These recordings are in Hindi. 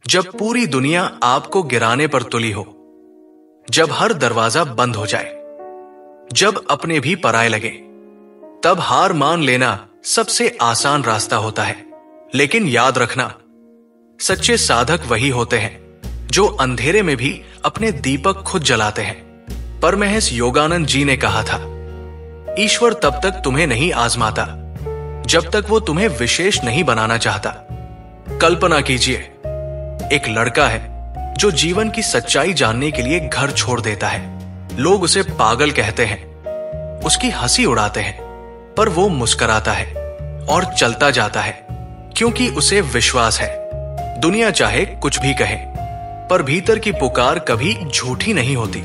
जब पूरी दुनिया आपको गिराने पर तुली हो, जब हर दरवाजा बंद हो जाए, जब अपने भी पराए लगे, तब हार मान लेना सबसे आसान रास्ता होता है। लेकिन याद रखना, सच्चे साधक वही होते हैं जो अंधेरे में भी अपने दीपक खुद जलाते हैं। परमहंस योगानंद जी ने कहा था, ईश्वर तब तक तुम्हें नहीं आजमाता जब तक वो तुम्हें विशेष नहीं बनाना चाहता। कल्पना कीजिए, एक लड़का है जो जीवन की सच्चाई जानने के लिए घर छोड़ देता है। लोग उसे पागल कहते हैं, उसकी हंसी उड़ाते हैं, पर वो मुस्कुराता है और चलता जाता है क्योंकि उसे विश्वास है। दुनिया चाहे कुछ भी कहे, पर भीतर की पुकार कभी झूठी नहीं होती।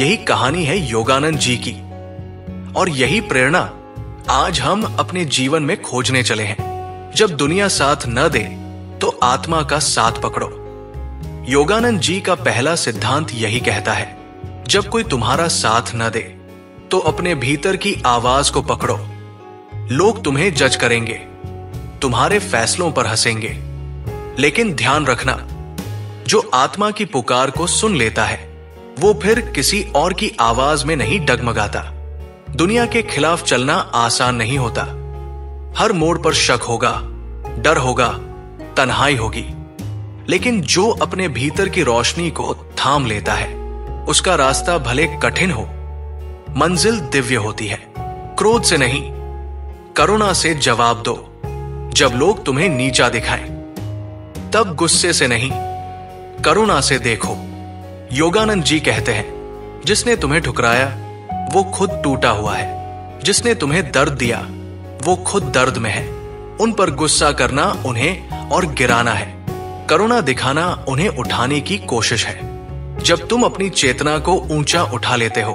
यही कहानी है योगानंद जी की, और यही प्रेरणा आज हम अपने जीवन में खोजने चले हैं। जब दुनिया साथ न दे तो आत्मा का साथ पकड़ो। योगानंद जी का पहला सिद्धांत यही कहता है, जब कोई तुम्हारा साथ न दे तो अपने भीतर की आवाज को पकड़ो। लोग तुम्हें जज करेंगे, तुम्हारे फैसलों पर हंसेंगे, लेकिन ध्यान रखना, जो आत्मा की पुकार को सुन लेता है वो फिर किसी और की आवाज में नहीं डगमगाता। दुनिया के खिलाफ चलना आसान नहीं होता। हर मोड़ पर शक होगा, डर होगा, तन्हाई होगी, लेकिन जो अपने भीतर की रोशनी को थाम लेता है उसका रास्ता भले कठिन हो, मंजिल दिव्य होती है। क्रोध से नहीं, करुणा से जवाब दो। जब लोग तुम्हें नीचा दिखाएं, तब गुस्से से नहीं, करुणा से देखो। योगानंद जी कहते हैं, जिसने तुम्हें ठुकराया वो खुद टूटा हुआ है, जिसने तुम्हें दर्द दिया वो खुद दर्द में है। उन पर गुस्सा करना उन्हें और गिराना है, करुणा दिखाना उन्हें उठाने की कोशिश है। जब तुम अपनी चेतना को ऊंचा उठा लेते हो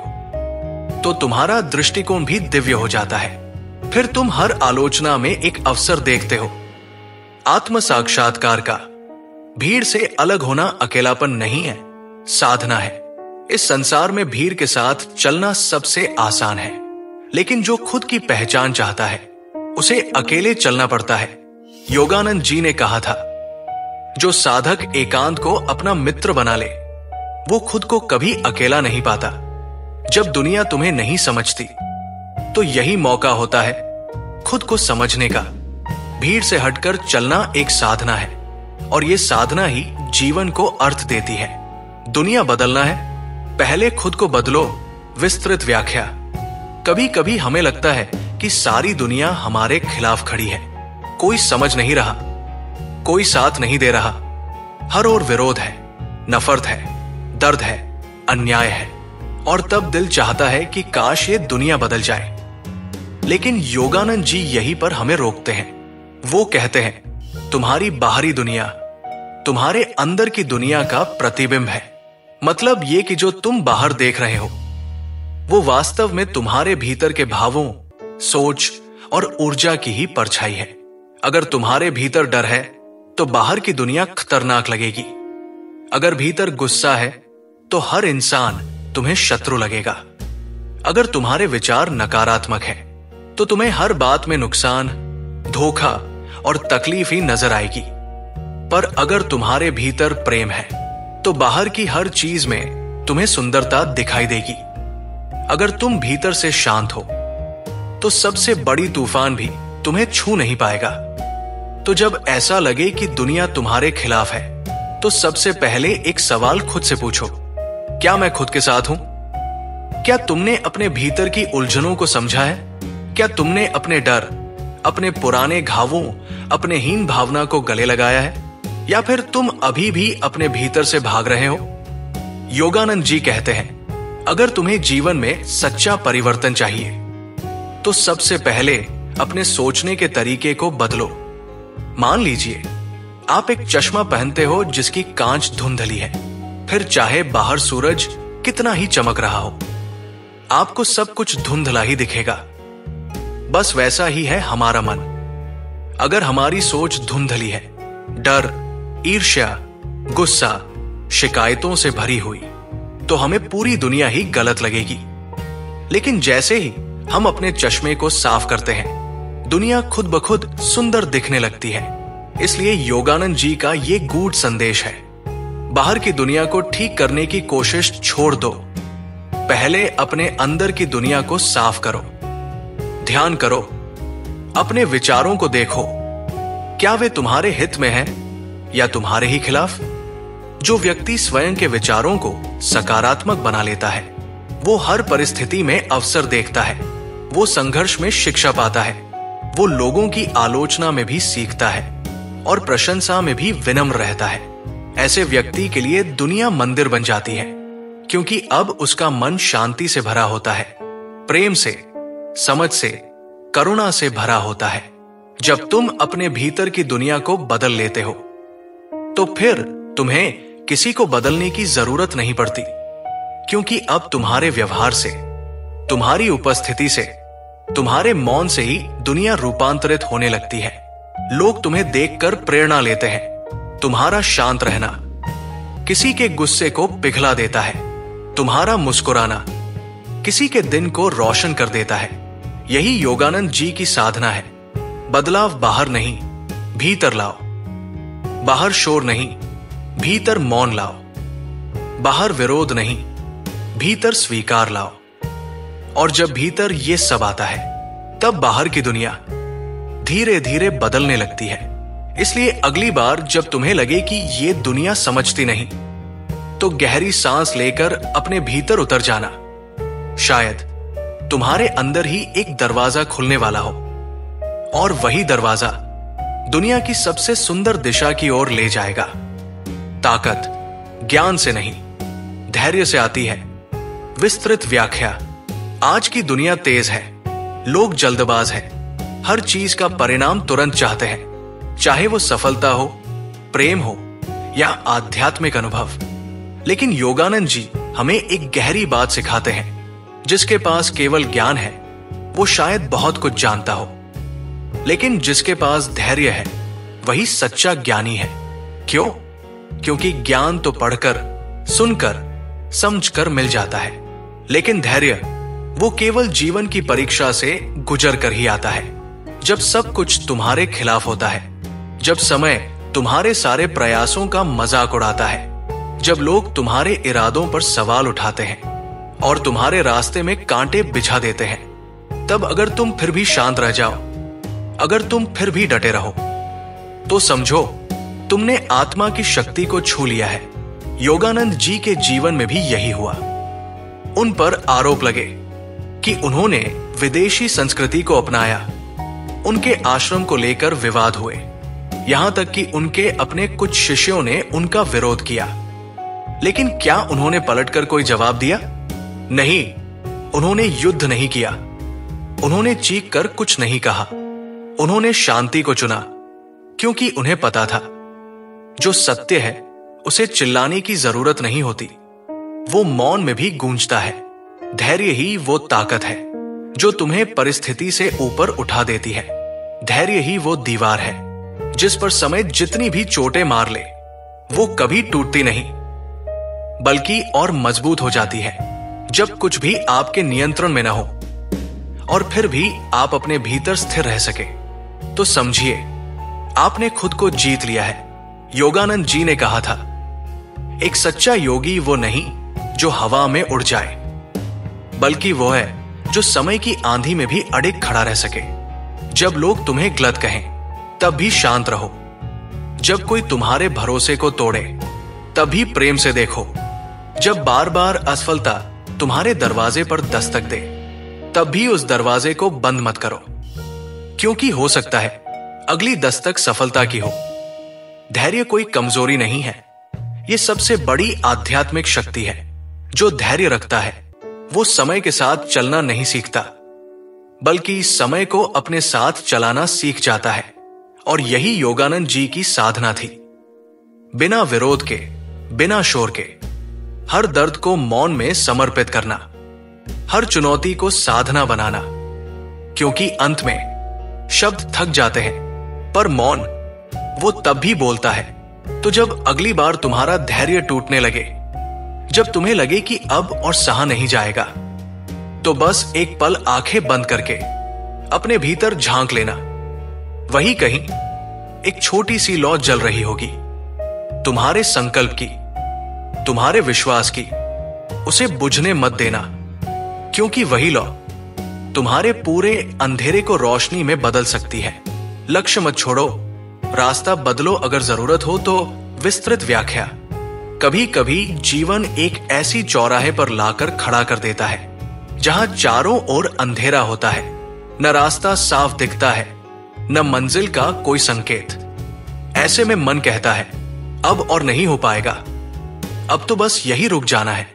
तो तुम्हारा दृष्टिकोण भी दिव्य हो जाता है। फिर तुम हर आलोचना में एक अवसर देखते हो। आत्म साक्षात्कार का भीड़ से अलग होना अकेलापन नहीं है, साधना है। इस संसार में भीड़ के साथ चलना सबसे आसान है, लेकिन जो खुद की पहचान चाहता है उसे अकेले चलना पड़ता है। योगानंद जी ने कहा था, जो साधक एकांत को अपना मित्र बना ले वो खुद को कभी अकेला नहीं पाता। जब दुनिया तुम्हें नहीं समझती तो यही मौका होता है खुद को समझने का। भीड़ से हटकर चलना एक साधना है, और ये साधना ही जीवन को अर्थ देती है। दुनिया बदलना है, पहले खुद को बदलो। विस्तृत व्याख्या। कभी कभी हमें लगता है कि सारी दुनिया हमारे खिलाफ खड़ी है, कोई समझ नहीं रहा, कोई साथ नहीं दे रहा। हर ओर विरोध है, नफरत है, दर्द है, अन्याय है, और तब दिल चाहता है कि काश ये दुनिया बदल जाए। लेकिन योगानंद जी यहीं पर हमें रोकते हैं। वो कहते हैं, तुम्हारी बाहरी दुनिया तुम्हारे अंदर की दुनिया का प्रतिबिंब है। मतलब ये कि जो तुम बाहर देख रहे हो वो वास्तव में तुम्हारे भीतर के भावों, सोच और ऊर्जा की ही परछाई है। अगर तुम्हारे भीतर डर है तो बाहर की दुनिया खतरनाक लगेगी। अगर भीतर गुस्सा है तो हर इंसान तुम्हें शत्रु लगेगा। अगर तुम्हारे विचार नकारात्मक है तो तुम्हें हर बात में नुकसान, धोखा और तकलीफ ही नजर आएगी। पर अगर तुम्हारे भीतर प्रेम है तो बाहर की हर चीज में तुम्हें सुंदरता दिखाई देगी। अगर तुम भीतर से शांत हो तो सबसे बड़ी तूफान भी तुम्हें छू नहीं पाएगा। तो जब ऐसा लगे कि दुनिया तुम्हारे खिलाफ है तो सबसे पहले एक सवाल खुद से पूछो, क्या मैं खुद के साथ हूं? क्या तुमने अपने भीतर की उलझनों को समझा है? क्या तुमने अपने डर, अपने पुराने घावों, अपने हीन भावना को गले लगाया है, या फिर तुम अभी भी अपने भीतर से भाग रहे हो? योगानंद जी कहते हैं, अगर तुम्हें जीवन में सच्चा परिवर्तन चाहिए तो सबसे पहले अपने सोचने के तरीके को बदलो। मान लीजिए आप एक चश्मा पहनते हो जिसकी कांच धुंधली है, फिर चाहे बाहर सूरज कितना ही चमक रहा हो, आपको सब कुछ धुंधला ही दिखेगा। बस वैसा ही है हमारा मन। अगर हमारी सोच धुंधली है, डर, ईर्ष्या, गुस्सा, शिकायतों से भरी हुई, तो हमें पूरी दुनिया ही गलत लगेगी। लेकिन जैसे ही हम अपने चश्मे को साफ करते हैं, दुनिया खुद ब खुद सुंदर दिखने लगती है। इसलिए योगानंद जी का ये गूढ़ संदेश है, बाहर की दुनिया को ठीक करने की कोशिश छोड़ दो, पहले अपने अंदर की दुनिया को साफ करो। ध्यान करो, अपने विचारों को देखो, क्या वे तुम्हारे हित में हैं या तुम्हारे ही खिलाफ। जो व्यक्ति स्वयं के विचारों को सकारात्मक बना लेता है, वो हर परिस्थिति में अवसर देखता है, वो संघर्ष में शिक्षा पाता है, वो लोगों की आलोचना में भी सीखता है और प्रशंसा में भी विनम्र रहता है। ऐसे व्यक्ति के लिए दुनिया मंदिर बन जाती है, क्योंकि अब उसका मन शांति से भरा होता है, प्रेम से, समझ से, करुणा से भरा होता है। जब तुम अपने भीतर की दुनिया को बदल लेते हो, तो फिर तुम्हें किसी को बदलने की जरूरत नहीं पड़ती, क्योंकि अब तुम्हारे व्यवहार से, तुम्हारी उपस्थिति से, तुम्हारे मौन से ही दुनिया रूपांतरित होने लगती है। लोग तुम्हें देखकर प्रेरणा लेते हैं। तुम्हारा शांत रहना किसी के गुस्से को पिघला देता है, तुम्हारा मुस्कुराना किसी के दिन को रोशन कर देता है। यही योगानंद जी की साधना है। बदलाव बाहर नहीं, भीतर लाओ। बाहर शोर नहीं, भीतर मौन लाओ। बाहर विरोध नहीं, भीतर स्वीकार लाओ। और जब भीतर ये सब आता है, तब बाहर की दुनिया धीरे धीरे बदलने लगती है। इसलिए अगली बार जब तुम्हें लगे कि ये दुनिया समझती नहीं, तो गहरी सांस लेकर अपने भीतर उतर जाना। शायद तुम्हारे अंदर ही एक दरवाजा खुलने वाला हो, और वही दरवाजा दुनिया की सबसे सुंदर दिशा की ओर ले जाएगा। ताकत ज्ञान से नहीं, धैर्य से आती है। विस्तृत व्याख्या। आज की दुनिया तेज है, लोग जल्दबाज हैं, हर चीज का परिणाम तुरंत चाहते हैं, चाहे वो सफलता हो, प्रेम हो या आध्यात्मिक अनुभव। लेकिन योगानंद जी हमें एक गहरी बात सिखाते हैं, जिसके पास केवल ज्ञान है वो शायद बहुत कुछ जानता हो, लेकिन जिसके पास धैर्य है वही सच्चा ज्ञानी है। क्यों? क्योंकि ज्ञान तो पढ़कर, सुनकर, समझकर मिल जाता है, लेकिन धैर्य वो केवल जीवन की परीक्षा से गुजर कर ही आता है। जब सब कुछ तुम्हारे खिलाफ होता है, जब समय तुम्हारे सारे प्रयासों का मजाक उड़ाता है, जब लोग तुम्हारे इरादों पर सवाल उठाते हैं और तुम्हारे रास्ते में कांटे बिछा देते हैं, तब अगर तुम फिर भी शांत रह जाओ, अगर तुम फिर भी डटे रहो, तो समझो तुमने आत्मा की शक्ति को छू लिया है। योगानंद जी के जीवन में भी यही हुआ। उन पर आरोप लगे कि उन्होंने विदेशी संस्कृति को अपनाया। उनके आश्रम को लेकर विवाद हुए, यहां तक कि उनके अपने कुछ शिष्यों ने उनका विरोध किया। लेकिन क्या उन्होंने पलटकर कोई जवाब दिया? नहीं, उन्होंने युद्ध नहीं किया, उन्होंने चीख कर कुछ नहीं कहा। उन्होंने शांति को चुना, क्योंकि उन्हें पता था जो सत्य है उसे चिल्लाने की जरूरत नहीं होती, वो मौन में भी गूंजता है। धैर्य ही वो ताकत है जो तुम्हें परिस्थिति से ऊपर उठा देती है। धैर्य ही वो दीवार है जिस पर समय जितनी भी चोटें मार ले, वो कभी टूटती नहीं, बल्कि और मजबूत हो जाती है। जब कुछ भी आपके नियंत्रण में न हो और फिर भी आप अपने भीतर स्थिर रह सके, तो समझिए आपने खुद को जीत लिया है। योगानंद जी ने कहा था, एक सच्चा योगी वो नहीं जो हवा में उड़ जाए, बल्कि वो है जो समय की आंधी में भी अडिग खड़ा रह सके। जब लोग तुम्हें गलत कहें, तब भी शांत रहो। जब कोई तुम्हारे भरोसे को तोड़े, तब भी प्रेम से देखो। जब बार बार असफलता तुम्हारे दरवाजे पर दस्तक दे, तब भी उस दरवाजे को बंद मत करो, क्योंकि हो सकता है अगली दस्तक सफलता की हो। धैर्य कोई कमजोरी नहीं है, यह सबसे बड़ी आध्यात्मिक शक्ति है। जो धैर्य रखता है वो समय के साथ चलना नहीं सीखता, बल्कि समय को अपने साथ चलाना सीख जाता है। और यही योगानंद जी की साधना थी। बिना विरोध के, बिना शोर के, हर दर्द को मौन में समर्पित करना, हर चुनौती को साधना बनाना। क्योंकि अंत में शब्द थक जाते हैं, पर मौन वो तब भी बोलता है तो जब अगली बार तुम्हारा धैर्य टूटने लगे, जब तुम्हें लगे कि अब और सहा नहीं जाएगा, तो बस एक पल आंखें बंद करके अपने भीतर झांक लेना। वही कहीं एक छोटी सी लौ जल रही होगी, तुम्हारे संकल्प की, तुम्हारे विश्वास की। उसे बुझने मत देना, क्योंकि वही लौ तुम्हारे पूरे अंधेरे को रोशनी में बदल सकती है। लक्ष्य मत छोड़ो, रास्ता बदलो अगर जरूरत हो तो। विस्तृत व्याख्या। कभी कभी जीवन एक ऐसी चौराहे पर लाकर खड़ा कर देता है जहां चारों ओर अंधेरा होता है, न रास्ता साफ दिखता है, न मंजिल का कोई संकेत। ऐसे में मन कहता है अब और नहीं हो पाएगा, अब तो बस यही रुक जाना है।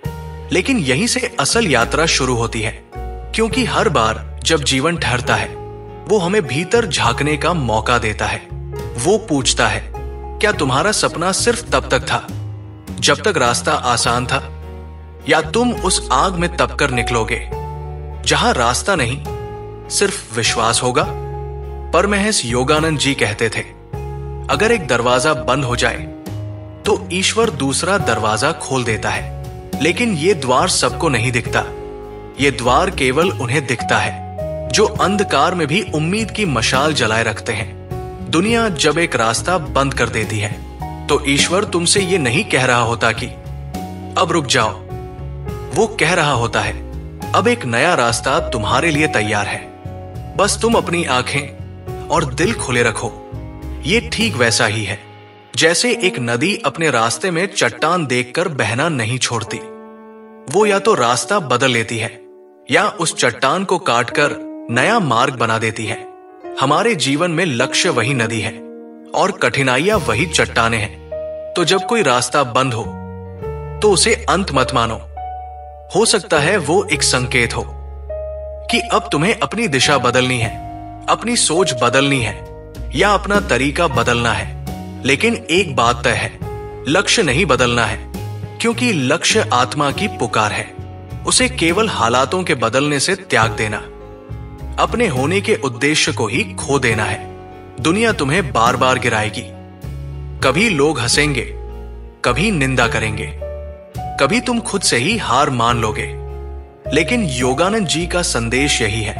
लेकिन यहीं से असल यात्रा शुरू होती है, क्योंकि हर बार जब जीवन ठहरता है वो हमें भीतर झांकने का मौका देता है। वो पूछता है क्या तुम्हारा सपना सिर्फ तब तक था जब तक रास्ता आसान था, या तुम उस आग में तपकर निकलोगे जहां रास्ता नहीं सिर्फ विश्वास होगा। परमहंस योगानंद जी कहते थे अगर एक दरवाजा बंद हो जाए तो ईश्वर दूसरा दरवाजा खोल देता है, लेकिन ये द्वार सबको नहीं दिखता। ये द्वार केवल उन्हें दिखता है जो अंधकार में भी उम्मीद की मशाल जलाए रखते हैं। दुनिया जब एक रास्ता बंद कर देती है तो ईश्वर तुमसे ये नहीं कह रहा होता कि अब रुक जाओ, वो कह रहा होता है अब एक नया रास्ता तुम्हारे लिए तैयार है, बस तुम अपनी आंखें और दिल खुले रखो। ये ठीक वैसा ही है जैसे एक नदी अपने रास्ते में चट्टान देखकर बहना नहीं छोड़ती। वो या तो रास्ता बदल लेती है या उस चट्टान को काटकर नया मार्ग बना देती है। हमारे जीवन में लक्ष्य वही नदी है और कठिनाइयां वही चट्टाने हैं। तो जब कोई रास्ता बंद हो तो उसे अंत मत मानो। हो सकता है वो एक संकेत हो कि अब तुम्हें अपनी दिशा बदलनी है, अपनी सोच बदलनी है या अपना तरीका बदलना है। लेकिन एक बात तय है, लक्ष्य नहीं बदलना है, क्योंकि लक्ष्य आत्मा की पुकार है। उसे केवल हालातों के बदलने से त्याग देना, अपने होने के उद्देश्य को ही खो देना है। दुनिया तुम्हें बार बार गिराएगी, कभी लोग हंसेंगे, कभी निंदा करेंगे, कभी तुम खुद से ही हार मान लोगे। लेकिन योगानंद जी का संदेश यही है,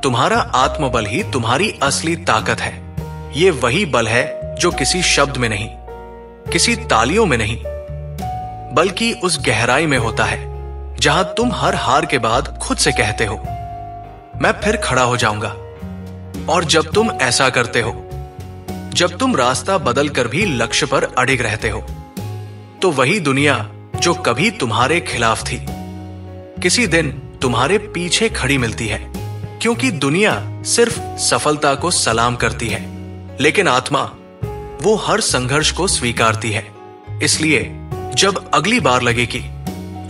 तुम्हारा आत्मबल ही तुम्हारी असली ताकत है। ये वही बल है जो किसी शब्द में नहीं, किसी तालियों में नहीं, बल्कि उस गहराई में होता है जहां तुम हर हार के बाद खुद से कहते हो मैं फिर खड़ा हो जाऊंगा। और जब तुम ऐसा करते हो, जब तुम रास्ता बदल कर भी लक्ष्य पर अडिग रहते हो, तो वही दुनिया जो कभी तुम्हारे खिलाफ थी किसी दिन तुम्हारे पीछे खड़ी मिलती है। क्योंकि दुनिया सिर्फ सफलता को सलाम करती है, लेकिन आत्मा वो हर संघर्ष को स्वीकारती है। इसलिए जब अगली बार लगे कि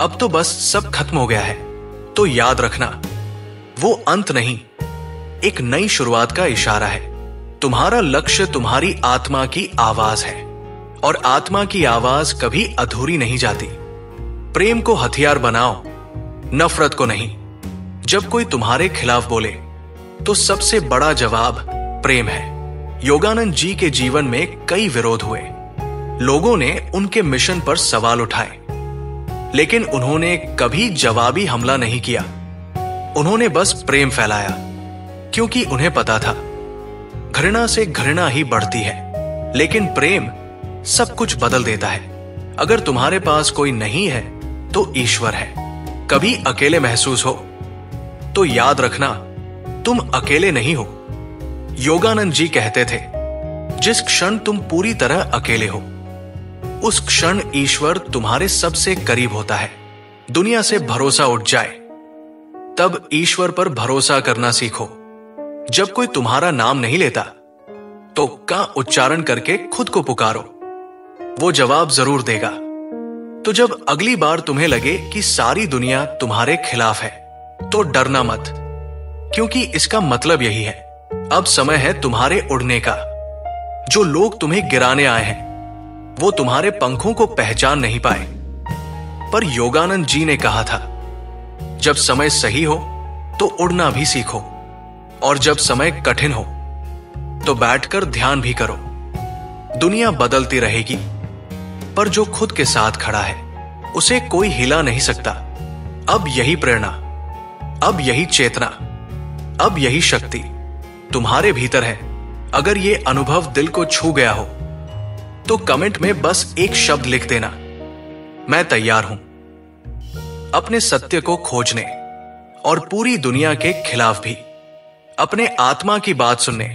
अब तो बस सब खत्म हो गया है, तो याद रखना वो अंत नहीं, एक नई शुरुआत का इशारा है। तुम्हारा लक्ष्य तुम्हारी आत्मा की आवाज है, और आत्मा की आवाज कभी अधूरी नहीं जाती। प्रेम को हथियार बनाओ, नफरत को नहीं। जब कोई तुम्हारे खिलाफ बोले तो सबसे बड़ा जवाब प्रेम है। योगानंद जी के जीवन में कई विरोध हुए, लोगों ने उनके मिशन पर सवाल उठाए, लेकिन उन्होंने कभी जवाबी हमला नहीं किया। उन्होंने बस प्रेम फैलाया, क्योंकि उन्हें पता था घृणा से घृणा ही बढ़ती है, लेकिन प्रेम सब कुछ बदल देता है। अगर तुम्हारे पास कोई नहीं है तो ईश्वर है। कभी अकेले महसूस हो तो याद रखना तुम अकेले नहीं हो। योगानंद जी कहते थे जिस क्षण तुम पूरी तरह अकेले हो उस क्षण ईश्वर तुम्हारे सबसे करीब होता है। दुनिया से भरोसा उठ जाए तब ईश्वर पर भरोसा करना सीखो। जब कोई तुम्हारा नाम नहीं लेता तो का उच्चारण करके खुद को पुकारो, वो जवाब जरूर देगा। तो जब अगली बार तुम्हें लगे कि सारी दुनिया तुम्हारे खिलाफ है तो डरना मत, क्योंकि इसका मतलब यही है अब समय है तुम्हारे उड़ने का। जो लोग तुम्हें गिराने आए हैं वो तुम्हारे पंखों को पहचान नहीं पाए, पर योगानंद जी ने कहा था जब समय सही हो तो उड़ना भी सीखो, और जब समय कठिन हो तो बैठकर ध्यान भी करो। दुनिया बदलती रहेगी, पर जो खुद के साथ खड़ा है उसे कोई हिला नहीं सकता। अब यही प्रेरणा, अब यही चेतना, अब यही शक्ति तुम्हारे भीतर है, अगर ये अनुभव दिल को छू गया हो तो कमेंट में बस एक शब्द लिख देना, मैं तैयार हूं। अपने सत्य को खोजने और पूरी दुनिया के खिलाफ भी अपने आत्मा की बात सुनने